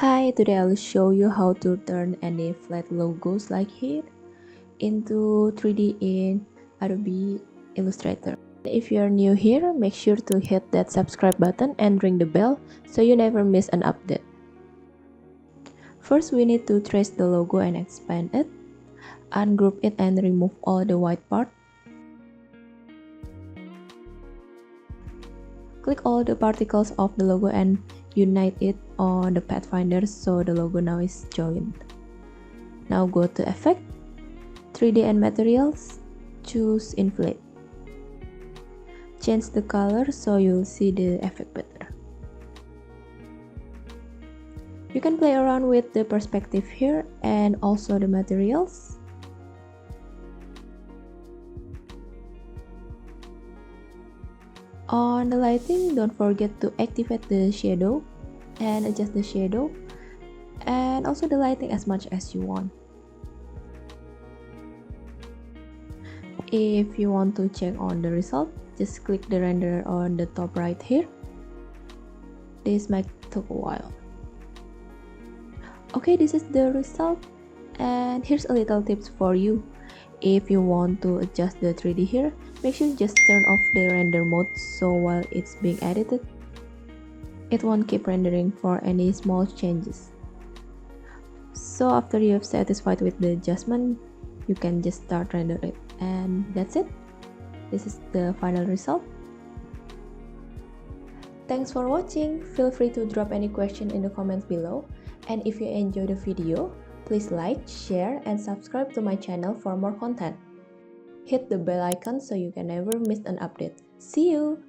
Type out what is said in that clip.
Hi, today I'll show you how to turn any flat logos like here into 3D in Adobe Illustrator. If you're new here, make sure to hit that subscribe button and ring the bell so you never miss an update. First, we need to trace the logo and expand it, ungroup it and remove all the white part. Click all the particles of the logo and unite it on the pathfinder so the logo now is joined. Now go to Effect, 3D and Materials, choose Inflate. Change the color so you'll see the effect better. You can play around with the perspective here and also the materials. On the lighting, don't forget to activate the shadow and adjust the shadow and also the lighting as much as you want. If you want to check on the result, just click the render on the top right here. This might take a while. Okay, this is the result, and here's a little tips for you. If you want to adjust the 3D here, make sure you just turn off the render mode so while it's being edited, it won't keep rendering for any small changes. So after you have satisfied with the adjustment, you can just start render it, and that's it. This is the final result. Thanks for watching. Feel free to drop any question in the comments below. And if you enjoyed the video, please like, share, and subscribe to my channel for more content. Hit the bell icon so you can never miss an update. See you!